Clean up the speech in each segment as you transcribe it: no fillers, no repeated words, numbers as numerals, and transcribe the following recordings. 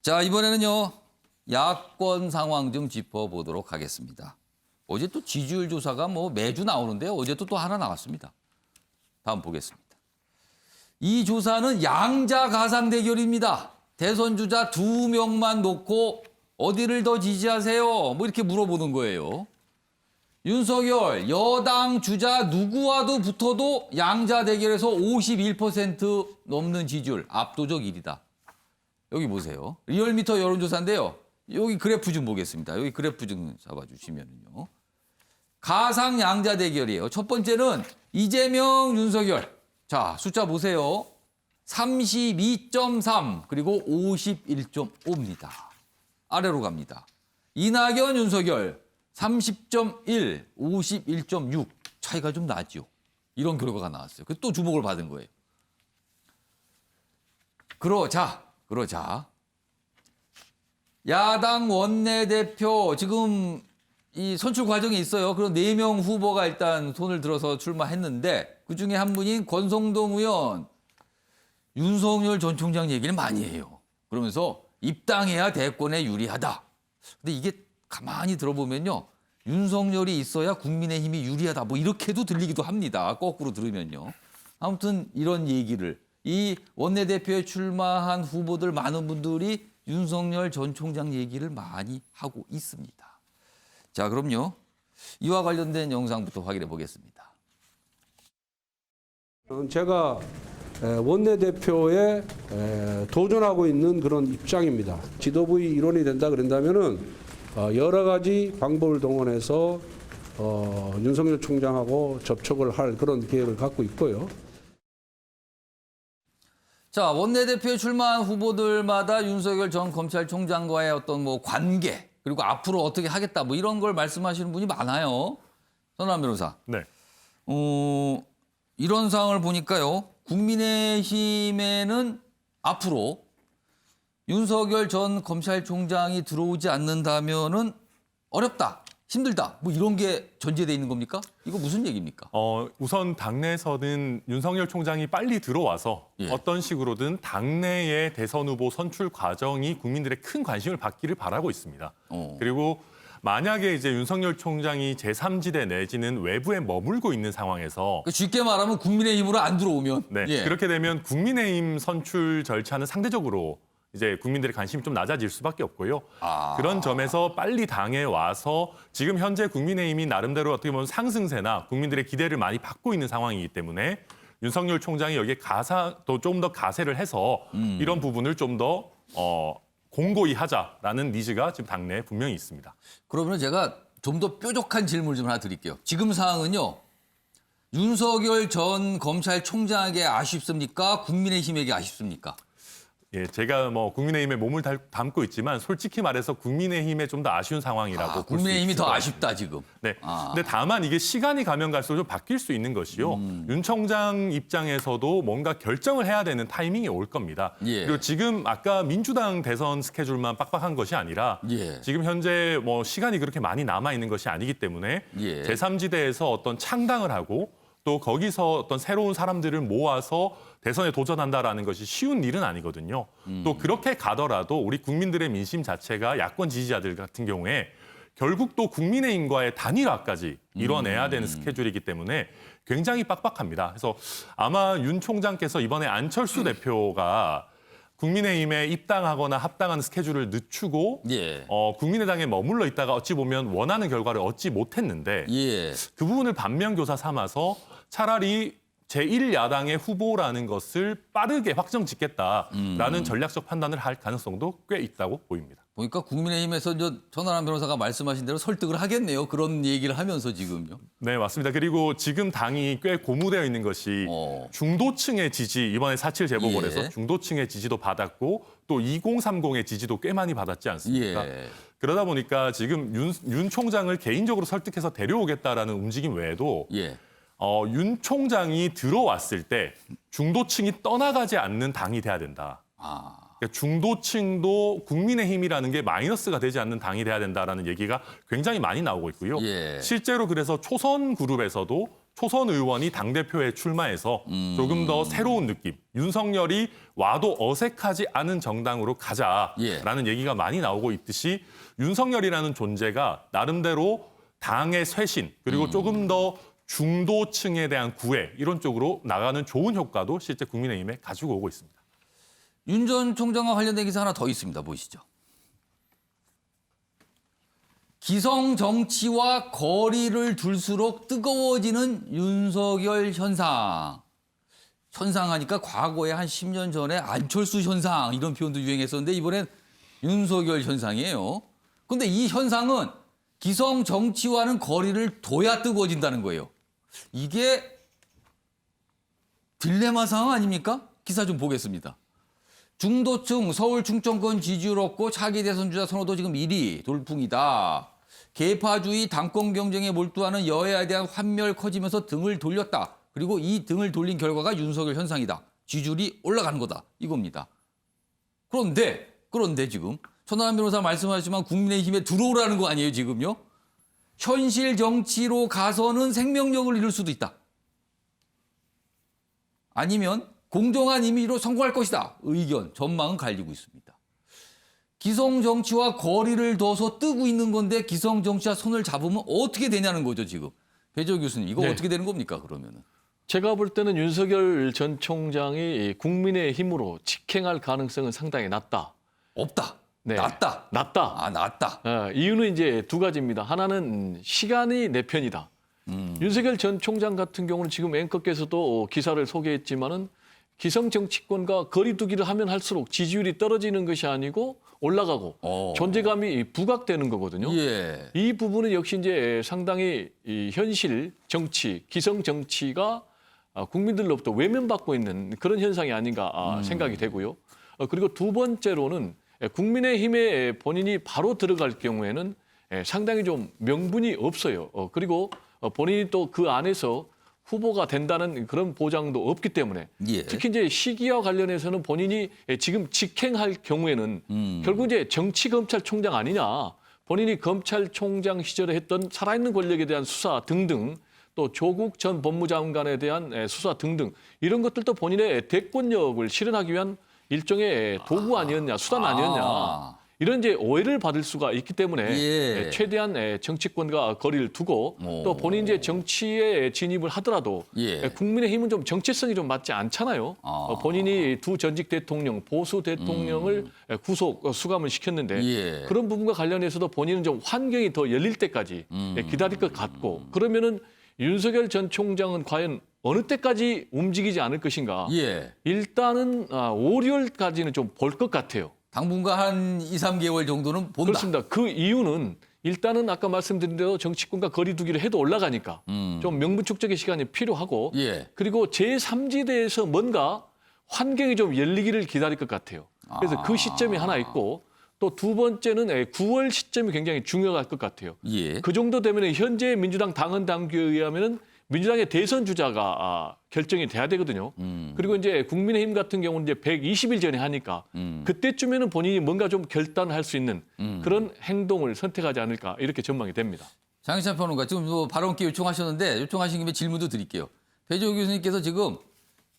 자, 이번에는요. 야권 상황 좀 짚어보도록 하겠습니다. 어제 또 지지율 조사가 뭐 매주 나오는데요. 어제 또 하나 나왔습니다. 다음 보겠습니다. 이 조사는 양자 가상 대결입니다. 대선 주자 2명만 놓고 어디를 더 지지하세요? 뭐 이렇게 물어보는 거예요. 윤석열 여당 주자 누구와도 붙어도 양자 대결에서 51% 넘는 지지율, 압도적 1위다. 여기 보세요. 리얼미터 여론조사인데요. 여기 그래프 좀 보겠습니다. 여기 그래프 좀 잡아주시면요. 가상 양자 대결이에요. 첫 번째는 이재명, 윤석열. 자, 숫자 보세요. 32.3 그리고 51.5입니다. 아래로 갑니다. 이낙연, 윤석열 30.1, 51.6 차이가 좀 나죠. 이런 결과가 나왔어요. 그래서 또 주목을 받은 거예요. 그러자. 야당 원내대표 지금 이 선출 과정이 있어요. 그런 4명 후보가 일단 손을 들어서 출마했는데 그중에 한 분인 권성동 의원, 윤석열 전 총장 얘기를 많이 해요. 그러면서 입당해야 대권에 유리하다. 근데 이게 가만히 들어보면요. 윤석열이 있어야 국민의힘이 유리하다. 뭐 이렇게도 들리기도 합니다. 거꾸로 들으면요. 아무튼 이런 얘기를 이 원내대표에 출마한 후보들 많은 분들이 윤석열 전 총장 얘기를 많이 하고 있습니다. 자, 그럼요. 이와 관련된 영상부터 확인해 보겠습니다. 제가 원내대표에 도전하고 있는 그런 입장입니다. 지도부의 일원이 된다 그런다면은 여러 가지 방법을 동원해서 윤석열 총장하고 접촉을 할 그런 계획을 갖고 있고요. 자, 원내대표에 출마한 후보들마다 윤석열 전 검찰총장과의 어떤 뭐 관계 그리고 앞으로 어떻게 하겠다 뭐 이런 걸 말씀하시는 분이 많아요. 선남 변호사. 네. 이런 상황을 보니까요. 국민의힘에는 앞으로 윤석열 전 검찰총장이 들어오지 않는다면은 어렵다, 힘들다, 뭐 이런 게 전제돼 있는 겁니까? 이거 무슨 얘기입니까? 우선 당내에서는 윤석열 총장이 빨리 들어와서 예. 어떤 식으로든 당내의 대선 후보 선출 과정이 국민들의 큰 관심을 받기를 바라고 있습니다. 그리고 만약에 이제 윤석열 총장이 제3지대 내지는 외부에 머물고 있는 상황에서 쉽게 말하면 국민의힘으로 안 들어오면 네, 예. 그렇게 되면 국민의힘 선출 절차는 상대적으로 이제 국민들의 관심이 좀 낮아질 수밖에 없고요. 그런 점에서 빨리 당에 와서 지금 현재 국민의힘이 나름대로 어떻게 보면 상승세나 국민들의 기대를 많이 받고 있는 상황이기 때문에 윤석열 총장이 여기에 또 좀 더 가세를 해서 이런 부분을 좀 더 공고히 하자라는 니즈가 지금 당내에 분명히 있습니다. 그러면 제가 좀 더 뾰족한 질문을 좀 하나 드릴게요. 지금 상황은요. 윤석열 전 검찰총장에게 아쉽습니까? 국민의힘에게 아쉽습니까? 예, 제가 뭐 국민의힘에 몸을 담고 있지만 솔직히 말해서 국민의힘에 좀 더 아쉬운 상황이라고 볼 수 있습니다. 국민의힘이 더 아쉽다 지금. 네. 근데 다만 이게 시간이 가면 갈수록 좀 바뀔 수 있는 것이요. 윤 총장 입장에서도 뭔가 결정을 해야 되는 타이밍이 올 겁니다. 예. 그리고 지금 아까 민주당 대선 스케줄만 빡빡한 것이 아니라 예. 지금 현재 뭐 시간이 그렇게 많이 남아 있는 것이 아니기 때문에 예. 제3지대에서 어떤 창당을 하고 또 거기서 어떤 새로운 사람들을 모아서 대선에 도전한다라는 것이 쉬운 일은 아니거든요. 또 그렇게 가더라도 우리 국민들의 민심 자체가 야권 지지자들 같은 경우에 결국 또 국민의힘과의 단일화까지 이뤄내야 되는 스케줄이기 때문에 굉장히 빡빡합니다. 그래서 아마 윤 총장께서 이번에 안철수 대표가 국민의힘에 입당하거나 합당하는 스케줄을 늦추고 예. 국민의당에 머물러 있다가 어찌 보면 원하는 결과를 얻지 못했는데 예. 그 부분을 반면교사 삼아서 차라리 제1야당의 후보라는 것을 빠르게 확정짓겠다라는 전략적 판단을 할 가능성도 꽤 있다고 보입니다. 보니까 국민의힘에서 전원환 변호사가 말씀하신 대로 설득을 하겠네요. 그런 얘기를 하면서 지금요. 네, 맞습니다. 그리고 지금 당이 꽤 고무되어 있는 것이 중도층의 지지, 이번에 4.7 재보궐에서 예. 중도층의 지지도 받았고 또 2030의 지지도 꽤 많이 받았지 않습니까? 예. 그러다 보니까 지금 윤 총장을 개인적으로 설득해서 데려오겠다라는 움직임 외에도 예. 윤 총장이 들어왔을 때 중도층이 떠나가지 않는 당이 돼야 된다. 그러니까 중도층도 국민의힘이라는 게 마이너스가 되지 않는 당이 돼야 된다라는 얘기가 굉장히 많이 나오고 있고요. 예. 실제로 그래서 초선 그룹에서도 초선 의원이 당대표에 출마해서 조금 더 새로운 느낌, 윤석열이 와도 어색하지 않은 정당으로 가자라는 얘기가 많이 나오고 있듯이 윤석열이라는 존재가 나름대로 당의 쇄신 그리고 조금 더 중도층에 대한 구애 이런 쪽으로 나가는 좋은 효과도 실제 국민의힘에 가지고 오고 있습니다. 윤 전 총장과 관련된 기사 하나 더 있습니다. 보시죠. 기성 정치와 거리를 둘수록 뜨거워지는 윤석열 현상. 현상하니까 과거에 한 10년 전에 안철수 현상 이런 표현도 유행했었는데 이번엔 윤석열 현상이에요. 그런데 이 현상은 기성 정치와는 거리를 둬야 뜨거워진다는 거예요. 이게 딜레마 상황 아닙니까? 기사 좀 보겠습니다. 중도층 서울 충청권 지지율 얻고 차기 대선 주자 선호도 지금 1위 돌풍이다. 계파주의 당권 경쟁에 몰두하는 여야에 대한 환멸 커지면서 등을 돌렸다. 그리고 이 등을 돌린 결과가 윤석열 현상이다. 지지율이 올라가는 거다. 이겁니다. 그런데 지금 천하람 변호사 말씀하셨지만 국민의힘에 들어오라는 거 아니에요 지금요? 현실 정치로 가서는 생명력을 잃을 수도 있다. 아니면 공정한 이미지로 성공할 것이다. 의견, 전망은 갈리고 있습니다. 기성 정치와 거리를 둬서 뜨고 있는 건데 기성 정치와 손을 잡으면 어떻게 되냐는 거죠 지금. 배재호 교수님 이거 네. 어떻게 되는 겁니까 그러면은? 제가 볼 때는 윤석열 전 총장이 국민의힘으로 직행할 가능성은 상당히 낮다. 없다. 네. 낮다. 낮다. 아 낮다. 이유는 이제 두 가지입니다. 하나는 시간이 내 편이다. 윤석열 전 총장 같은 경우는 지금 앵커께서도 기사를 소개했지만은 기성 정치권과 거리두기를 하면 할수록 지지율이 떨어지는 것이 아니고 올라가고 존재감이 부각되는 거거든요. 예. 이 부분은 역시 이제 상당히 이 현실 정치, 기성 정치가 국민들로부터 외면받고 있는 그런 현상이 아닌가 생각이 되고요. 그리고 두 번째로는 국민의힘에 본인이 바로 들어갈 경우에는 상당히 좀 명분이 없어요. 그리고 본인이 또 그 안에서 후보가 된다는 그런 보장도 없기 때문에 예. 특히 이제 시기와 관련해서는 본인이 지금 직행할 경우에는 결국 이제 정치검찰총장 아니냐, 본인이 검찰총장 시절에 했던 살아있는 권력에 대한 수사 등등 또 조국 전 법무장관에 대한 수사 등등 이런 것들도 본인의 대권력을 실현하기 위한 일종의 도구 아니었냐, 수단 아니었냐. 이런 이제 오해를 받을 수가 있기 때문에 예. 최대한 정치권과 거리를 두고 또 본인 이제 정치에 진입을 하더라도 예. 국민의힘은 좀 정체성이 좀 맞지 않잖아요. 본인이 두 전직 대통령, 보수 대통령을 구속, 수감을 시켰는데 예. 그런 부분과 관련해서도 본인은 좀 환경이 더 열릴 때까지 기다릴 것 같고 그러면은 윤석열 전 총장은 과연 어느 때까지 움직이지 않을 것인가. 예. 일단은 5, 6월까지는 좀 볼 것 같아요. 당분간 한 2, 3개월 정도는 본다. 그렇습니다. 그 이유는 일단은 아까 말씀드린 대로 정치권과 거리두기를 해도 올라가니까 좀 명분 축적의 시간이 필요하고 예. 그리고 제3지대에서 뭔가 환경이 좀 열리기를 기다릴 것 같아요. 그래서 그 시점이 하나 있고 또 두 번째는 9월 시점이 굉장히 중요할 것 같아요. 예. 그 정도 되면 현재 민주당 당헌 당규에 의하면은 민주당의 대선 주자가 결정이 돼야 되거든요. 그리고 이제 국민의힘 같은 경우는 이제 120일 전에 하니까 그때쯤에는 본인이 뭔가 좀 결단할 수 있는 그런 행동을 선택하지 않을까 이렇게 전망이 됩니다. 장희찬 평론가 지금 뭐 발언 기회 요청하셨는데 요청하신 김에 질문도 드릴게요. 배재호 교수님께서 지금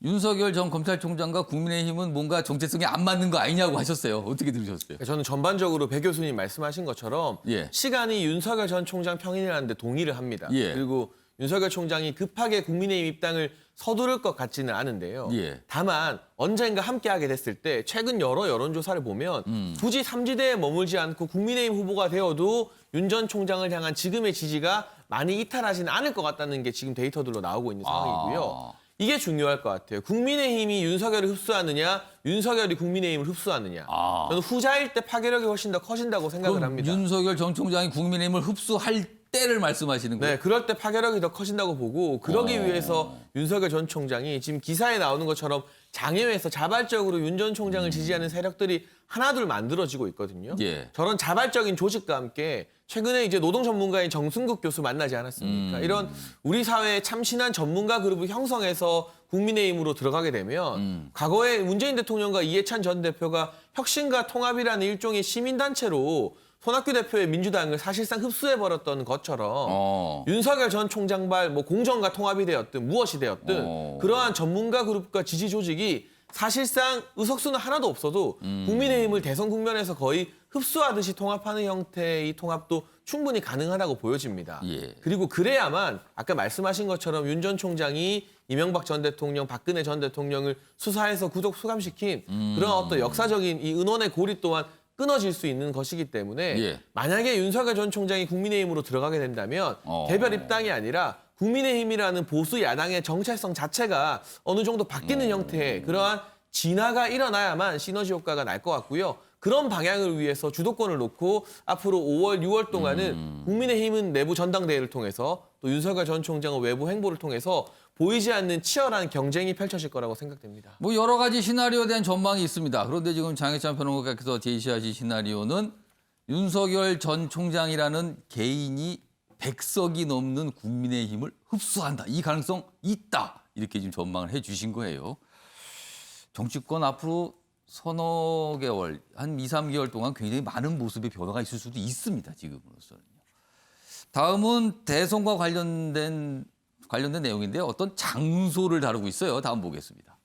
윤석열 전 검찰총장과 국민의힘은 뭔가 정체성이 안 맞는 거 아니냐고 하셨어요. 어떻게 들으셨어요? 저는 전반적으로 배 교수님 말씀하신 것처럼 예. 시간이 윤석열 전 총장 평인이라는 데 동의를 합니다. 예. 그리고 윤석열 총장이 급하게 국민의힘 입당을 서두를 것 같지는 않은데요. 예. 다만 언젠가 함께하게 됐을 때 최근 여러 여론조사를 보면 굳이 삼지대에 머물지 않고 국민의힘 후보가 되어도 윤 전 총장을 향한 지금의 지지가 많이 이탈하지는 않을 것 같다는 게 지금 데이터들로 나오고 있는 상황이고요. 이게 중요할 것 같아요. 국민의힘이 윤석열을 흡수하느냐, 윤석열이 국민의힘을 흡수하느냐. 저는 후자일 때 파괴력이 훨씬 더 커진다고 생각을 그럼 합니다. 윤석열 전 총장이 국민의힘을 흡수할 때를 말씀하시는 거예요? 네, 그럴 때 파괴력이 더 커진다고 보고 그러기 위해서 윤석열 전 총장이 지금 기사에 나오는 것처럼 장외에서 자발적으로 윤 전 총장을 지지하는 세력들이 하나둘 만들어지고 있거든요. 예. 저런 자발적인 조직과 함께 최근에 이제 노동 전문가인 정승국 교수 만나지 않았습니까? 이런 우리 사회의 참신한 전문가 그룹을 형성해서 국민의힘으로 들어가게 되면 과거에 문재인 대통령과 이해찬 전 대표가 혁신과 통합이라는 일종의 시민단체로 손학규 대표의 민주당을 사실상 흡수해버렸던 것처럼 윤석열 전 총장발 뭐 공정과 통합이 되었든 무엇이 되었든 그러한 전문가 그룹과 지지 조직이 사실상 의석수는 하나도 없어도 국민의힘을 대선 국면에서 거의 흡수하듯이 통합하는 형태의 통합도 충분히 가능하다고 보여집니다. 예. 그리고 그래야만 아까 말씀하신 것처럼 윤 전 총장이 이명박 전 대통령, 박근혜 전 대통령을 수사해서 구속 수감시킨 그런 어떤 역사적인 이 은원의 고리 또한 끊어질 수 있는 것이기 때문에 예. 만약에 윤석열 전 총장이 국민의힘으로 들어가게 된다면 개별 입당이 아니라 국민의힘이라는 보수 야당의 정체성 자체가 어느 정도 바뀌는 형태의 그러한 진화가 일어나야만 시너지 효과가 날 것 같고요. 그런 방향을 위해서 주도권을 놓고 앞으로 5월, 6월 동안은 국민의힘은 내부 전당대회를 통해서 또 윤석열 전 총장은 외부 행보를 통해서 보이지 않는 치열한 경쟁이 펼쳐질 거라고 생각됩니다. 뭐 여러 가지 시나리오에 대한 전망이 있습니다. 그런데 지금 장혜찬 평론가께서 제시하신 시나리오는 윤석열 전 총장이라는 개인이 100석이 넘는 국민의힘을 흡수한다. 이 가능성 있다. 이렇게 지금 전망을 해 주신 거예요. 정치권 앞으로 서너 개월, 한 2, 3개월 동안 굉장히 많은 모습의 변화가 있을 수도 있습니다. 지금으로서는요. 다음은 대선과 관련된 내용인데요. 어떤 장소를 다루고 있어요. 다음 보겠습니다.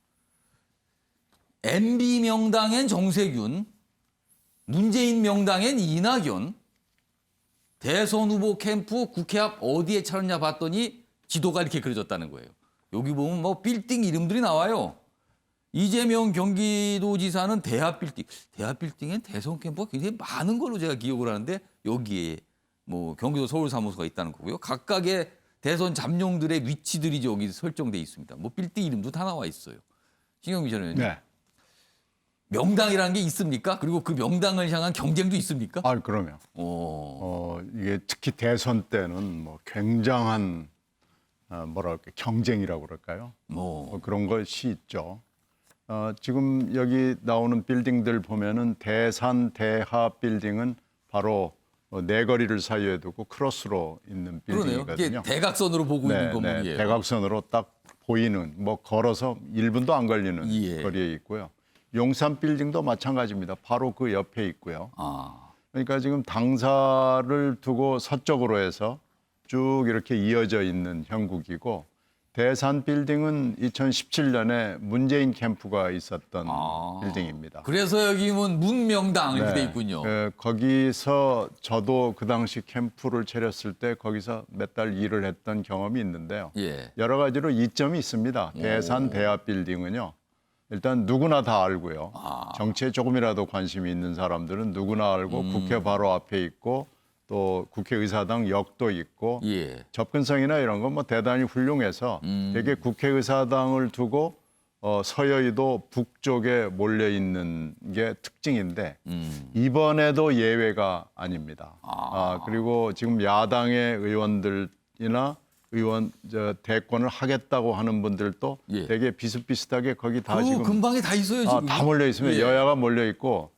MB 명당엔 정세균, 문재인 명당엔 이낙연, 대선 후보 캠프 국회 앞 어디에 차렸냐 봤더니 지도가 이렇게 그려졌다는 거예요. 여기 보면 뭐 빌딩 이름들이 나와요. 이재명 경기도지사는 대합빌딩. 대합빌딩엔 대선 캠프가 굉장히 많은 걸로 제가 기억을 하는데 여기에 뭐 경기도 서울사무소가 있다는 거고요. 각각의 대선 잠룡들의 위치들이 여기 설정돼 있습니다. 뭐 빌딩 이름도 다 나와 있어요. 신경미 전 의원님. 네. 명당이라는 게 있습니까? 그리고 그 명당을 향한 경쟁도 있습니까? 아, 그러면 이게 특히 대선 때는 뭐 굉장한 뭐랄까 경쟁이라고 그럴까요? 뭐 그런 것이 있죠. 지금 여기 나오는 빌딩들 보면은 대산 대하 빌딩은 바로 네거리를 사이에 두고 크로스로 있는 그러네요. 이게 빌딩이거든요. 대각선으로 보고 있는 건물이에요. 대각선으로 딱 보이는 뭐 걸어서 1분도 안 걸리는 예. 거리에 있고요. 용산 빌딩도 마찬가지입니다. 바로 그 옆에 있고요. 그러니까 지금 당사를 두고 서쪽으로 해서 쭉 이렇게 이어져 있는 형국이고 대산 빌딩은 2017년에 문재인 캠프가 있었던 빌딩입니다. 그래서 여기 문명당 이렇게 돼 있군요. 거기서 저도 그 당시 캠프를 차렸을 때 거기서 몇 달 일을 했던 경험이 있는데요. 예. 여러 가지로 이점이 있습니다. 대산 대하 빌딩은요. 일단 누구나 다 알고요. 정치에 조금이라도 관심이 있는 사람들은 누구나 알고 국회 바로 앞에 있고 또 국회의사당 역도 있고 예. 접근성이나 이런 건 뭐 대단히 훌륭해서 되게 국회의사당을 두고 서여의도 북쪽에 몰려 있는 게 특징인데 이번에도 예외가 아닙니다. 그리고 지금 야당의 의원들이나 대권을 하겠다고 하는 분들도 예. 되게 비슷비슷하게 거기 다 그 지금 근방에 다 있어요 지금. 다 몰려 있으면 예. 여야가 몰려 있고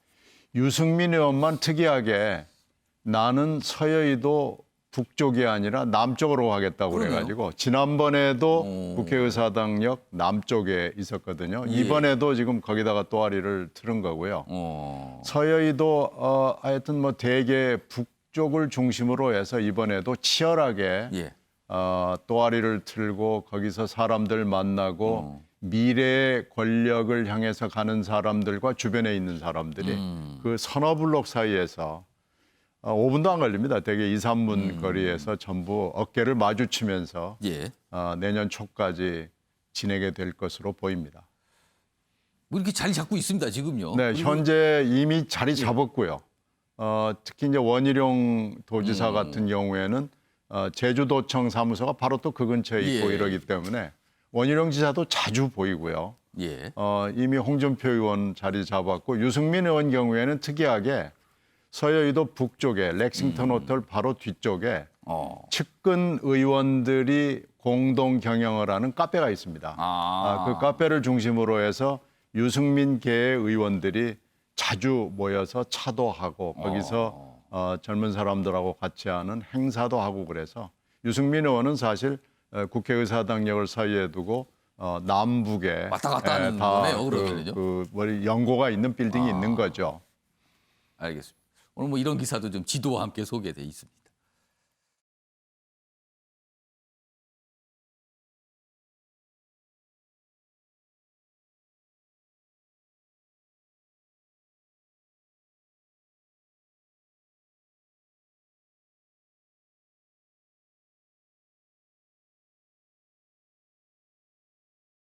유승민 의원만 특이하게 나는 서여의도 북쪽이 아니라 남쪽으로 가겠다고 그러네요. 그래가지고 지난번에도 국회의사당역 남쪽에 있었거든요. 예. 이번에도 지금 거기다가 또아리를 틀은 거고요. 서여의도 하여튼 뭐 대개 북쪽을 중심으로 해서 이번에도 치열하게 예. 또아리를 틀고 거기서 사람들 만나고 미래의 권력을 향해서 가는 사람들과 주변에 있는 사람들이 그 서너 블록 사이에서 5분도 안 걸립니다. 되게 2, 3분 거리에서 전부 어깨를 마주치면서 예. 내년 초까지 지내게 될 것으로 보입니다. 뭐 이렇게 자리 잡고 있습니다 지금요. 네, 그리고 현재 이미 자리 잡았고요. 특히 이제 원희룡 도지사 같은 경우에는 제주도청 사무소가 바로 또 그 근처에 있고 예. 이러기 때문에 원희룡 지사도 자주 보이고요. 예. 이미 홍준표 의원 자리 잡았고 유승민 의원 경우에는 특이하게 서여의도 북쪽에 렉싱턴 호텔 바로 뒤쪽에 측근 의원들이 공동 경영을 하는 카페가 있습니다. 그 카페를 중심으로 해서 유승민계의 의원들이 자주 모여서 차도 하고 거기서 젊은 사람들하고 같이 하는 행사도 하고 그래서 유승민 의원은 사실 국회의사당역을 사이에 두고 남북에 왔다 갔다 하는 거네요, 그러면요. 그 연고가 있는 빌딩이 있는 거죠. 알겠습니다. 오늘 뭐 이런 기사도 좀 지도와 함께 소개돼 있습니다.